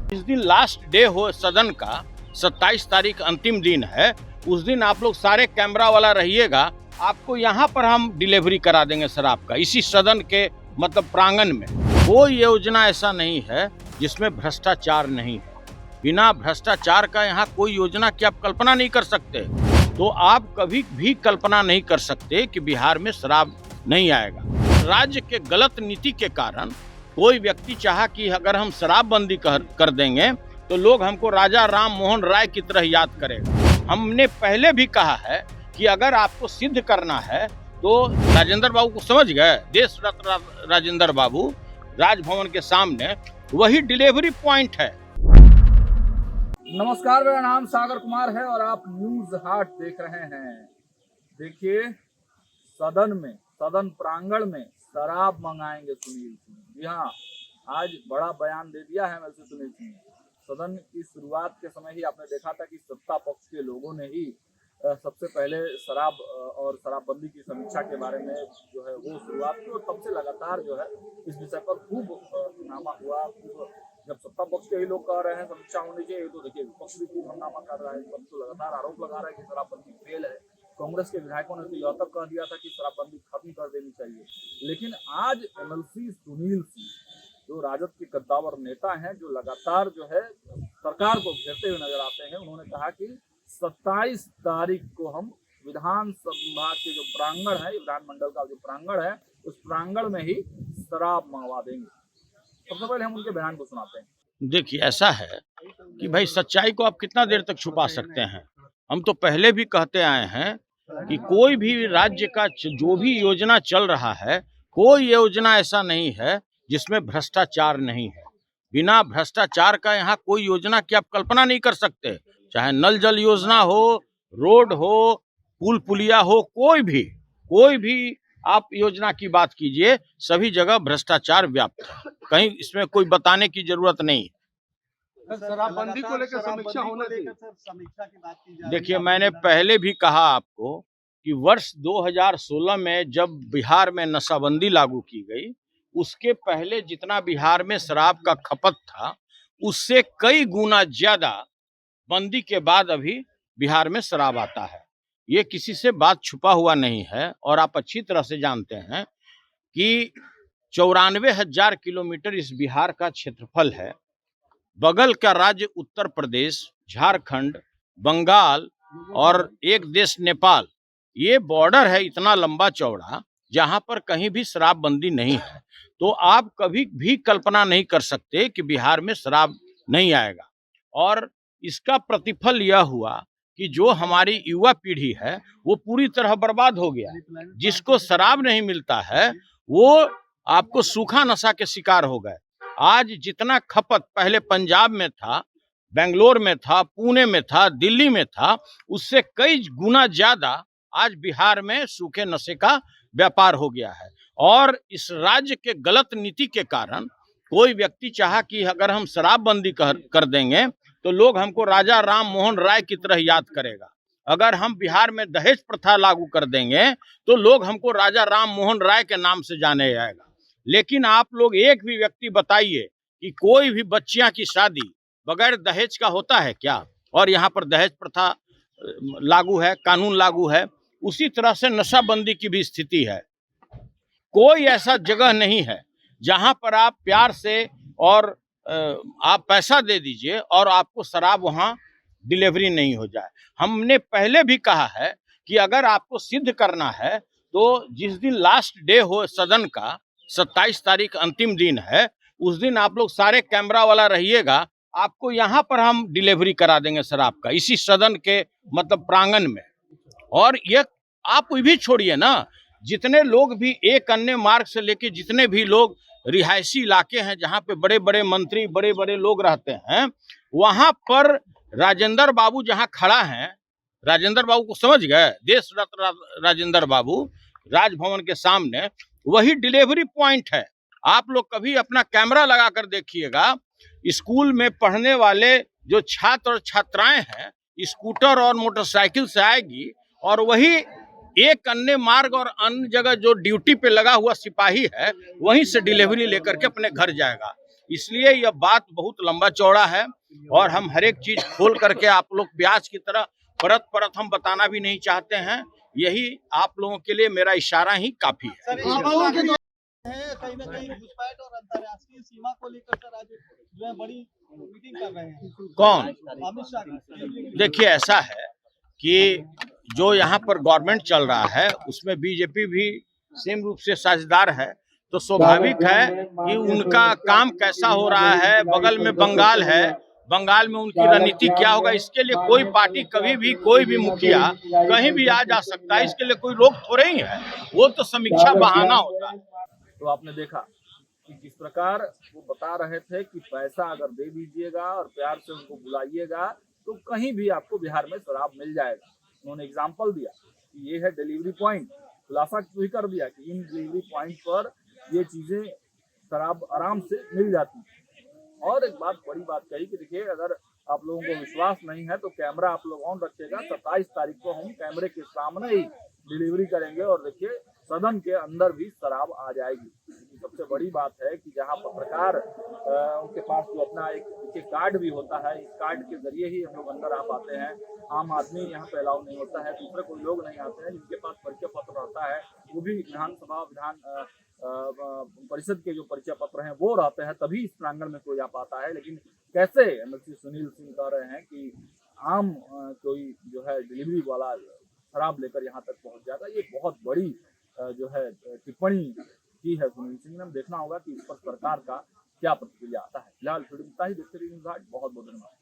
जिस दिन last day हो सदन का, 27 तारीख अंतिम दिन है, उस दिन आप लोग सारे कैमरा वाला रहिएगा। आपको यहाँ पर हम डिलीवरी करा देंगे शराब का, इसी सदन के मतलब प्रांगण में। कोई योजना ऐसा नहीं है जिसमें भ्रष्टाचार नहीं है। बिना भ्रष्टाचार का यहाँ कोई योजना की आप कल्पना नहीं कर सकते। तो आप कभी भी कल्पना नहीं कर सकते कि बिहार में शराब नहीं आएगा। राज्य के गलत नीति के कारण कोई व्यक्ति चाहा कि अगर हम शराबबंदी कर देंगे तो लोग हमको राजा राम मोहन राय की तरह याद करेगा। हमने पहले भी कहा है कि अगर आपको सिद्ध करना है तो राजेंद्र बाबू को समझ गए, देश रत्न राजेंद्र बाबू राजभवन के सामने वही डिलीवरी पॉइंट है। नमस्कार, मेरा नाम सागर कुमार है और आप न्यूज हाट देख रहे हैं। देखिए, सदन प्रांगण में शराब मंगाएंगे सुनील सिंह। जी हाँ, आज बड़ा बयान दे दिया है वैसे सुनील सिंह। सदन की शुरुआत के समय ही आपने देखा था कि सत्ता पक्ष के लोगों ने ही सबसे पहले शराब और शराबबंदी की समीक्षा के बारे में जो है वो शुरुआत की, और तब से लगातार जो है इस विषय पर खूब हंगामा हुआ। जब सत्ता पक्ष के ही लोग कह रहे हैं समीक्षा होनी चाहिए, तो देखिए विपक्ष भी खूब हंगामा कर रहा है। सब तो लगातार आरोप लगा रहा है कि शराबबंदी फेल है। कांग्रेस के विधायकों ने तो यह तक कह दिया था कि शराबबंदी खत्म कर देनी चाहिए। लेकिन आज एमएलसी सुनील सिंह, जो राजद के कद्दावर नेता हैं, जो लगातार जो है सरकार को घेरते हुए नजर आते हैं, उन्होंने कहा कि 27 तारीख को हम विधानसभा के जो प्रांगण है, विधानमंडल का जो प्रांगण है, उस प्रांगण में ही शराब मंगवा देंगे। सबसे पहले हम उनके बयान को सुनाते हैं। देखिए, ऐसा है कि भाई सच्चाई को आप कितना देर तक छुपा सकते हैं। हम तो पहले भी कहते आए हैं कि कोई भी राज्य का जो भी योजना चल रहा है, कोई योजना ऐसा नहीं है जिसमें भ्रष्टाचार नहीं है। बिना भ्रष्टाचार का यहाँ कोई योजना की आप कल्पना नहीं कर सकते। चाहे नल जल योजना हो, रोड हो, पुल पुलिया हो, कोई भी आप योजना की बात कीजिए, सभी जगह भ्रष्टाचार व्याप्त है। कहीं इसमें कोई बताने की जरूरत नहीं। शराबबंदी को लेकर समीक्षा होना चाहिए। समीक्षा की बात की जा रही है। देखिए, मैंने पहले भी कहा आपको कि वर्ष 2016 में जब बिहार में नशाबंदी लागू की गई, उसके पहले जितना बिहार में शराब का खपत था, उससे कई गुना ज्यादा बंदी के बाद अभी बिहार में शराब आता है। ये किसी से बात छुपा हुआ नहीं है और आप अच्छी तरह से जानते हैं कि 94,000 किलोमीटर इस बिहार का क्षेत्रफल है। बगल का राज्य उत्तर प्रदेश, झारखंड, बंगाल और एक देश नेपाल, ये बॉर्डर है इतना लंबा चौड़ा, जहां पर कहीं भी शराबबंदी नहीं है। तो आप कभी भी कल्पना नहीं कर सकते कि बिहार में शराब नहीं आएगा। और इसका प्रतिफल यह हुआ कि जो हमारी युवा पीढ़ी है वो पूरी तरह बर्बाद हो गया। जिसको शराब नहीं मिलता है वो आपको सूखा नशा के शिकार हो गए। आज जितना खपत पहले पंजाब में था, बेंगलोर में था, पुणे में था, दिल्ली में था, उससे कई गुना ज्यादा आज बिहार में सूखे नशे का व्यापार हो गया है। और इस राज्य के गलत नीति के कारण कोई व्यक्ति चाहा कि अगर हम शराबबंदी कर देंगे तो लोग हमको राजा राम मोहन राय की तरह याद करेगा। अगर हम बिहार में दहेज प्रथा लागू कर देंगे तो लोग हमको राजा राम मोहन राय के नाम से जाने जाएगा। लेकिन आप लोग एक भी व्यक्ति बताइए कि कोई भी बच्चियां की शादी बगैर दहेज का होता है क्या? और यहाँ पर दहेज प्रथा लागू है, कानून लागू है। उसी तरह से नशाबंदी की भी स्थिति है। कोई ऐसा जगह नहीं है जहां पर आप प्यार से और आप पैसा दे दीजिए और आपको शराब वहां डिलीवरी नहीं हो जाए। हमने पहले भी कहा है कि अगर आपको सिद्ध करना है तो जिस दिन लास्ट डे हो सदन का, 27 तारीख अंतिम दिन है, उस दिन आप लोग सारे कैमरा वाला रहिएगा। आपको यहाँ पर हम डिलीवरी करा देंगे शराब का, इसी सदन के मतलब प्रांगण में। और ये आप भी छोड़िए ना, जितने लोग भी एक अन्य मार्ग से लेके जितने भी लोग रिहायशी इलाके हैं जहाँ पे बड़े बड़े मंत्री, बड़े बड़े लोग रहते हैं, वहां पर राजेंद्र बाबू जहाँ खड़ा हैं, राजेंद्र बाबू को समझ गए, देश रत्न राजेंद्र बाबू राजभवन के सामने वही डिलीवरी पॉइंट है। आप लोग कभी अपना कैमरा लगा कर देखिएगा, स्कूल में पढ़ने वाले जो छात्र और छात्राएं हैं, स्कूटर और मोटरसाइकिल से आएगी और वही एक अन्य मार्ग और अन्य जगह जो ड्यूटी पे लगा हुआ सिपाही है, वहीं से डिलीवरी लेकर के अपने घर जाएगा। इसलिए यह बात बहुत लंबा चौड़ा है और हम हर एक चीज खोल करके आप लोग प्याज की तरह परत परत हम बताना भी नहीं चाहते हैं। यही आप लोगों के लिए मेरा इशारा ही काफी है। कहीं ना कहीं घुसपैठ और अंतर्राष्ट्रीय सीमा को लेकर सर आज जो है बड़ी मीटिंग कर रहे हैं। कौन? अमित शाह। देखिए, ऐसा है कि जो यहाँ पर गवर्नमेंट चल रहा है उसमें बीजेपी भी सेम रूप से साझेदार है, तो स्वाभाविक है कि उनका काम कैसा हो रहा है। बगल में बंगाल है, बंगाल में उनकी रणनीति क्या होगा, इसके लिए कोई पार्टी कभी भी कोई भी मुखिया कहीं भी आ जा सकता है, इसके लिए कोई रोक थोड़े ही है। वो तो समीक्षा बहाना होता है। तो आपने देखा कि किस प्रकार वो बता रहे थे कि पैसा अगर दे दीजिएगा और प्यार से उनको बुलाइएगा तो कहीं भी आपको बिहार में शराब मिल जाएगा। उन्होंने एग्जाम्पल दिया कि ये है डिलीवरी पॉइंट, खुलासा भी कर दिया कि इन डिलीवरी पॉइंट पर ये चीजें शराब आराम से मिल जाती है। और एक बात बड़ी बात कही कि देखिए, अगर आप लोगों को विश्वास नहीं है तो कैमरा आप लोग ऑन रखिएगा। 27 तारीख को हम कैमरे के सामने ही डिलीवरी करेंगे और देखिए सदन के अंदर भी शराब आ जाएगी। सबसे बड़ी बात है कि जहां पत्रकार उनके पास जो अपना एक कार्ड भी होता है, इस कार्ड के जरिए ही हम लोग अंदर आ पाते हैं। आम आदमी यहाँ पे अलाउ नहीं होता है, दूसरे कोई लोग नहीं आते हैं। जिनके पास परिचय पत्र रहता है वो भी विधानसभा विधान परिषद के जो परिचय पत्र हैं वो रहते हैं, तभी इस प्रांगण में कोई आ पाता है। लेकिन कैसे एमएलसी सुनील सिंह कह रहे हैं कि आम कोई जो है डिलीवरी वाला शराब लेकर यहाँ तक पहुँच जाएगा, ये बहुत बड़ी जो है टिप्पणी की है सुनील सिंह ने। हम देखना होगा कि इस पर सरकार का क्या प्रतिक्रिया आता है। फिलहाल फिल्म ही देखते रहिए न्यूज़ आज। बहुत बहुत धन्यवाद।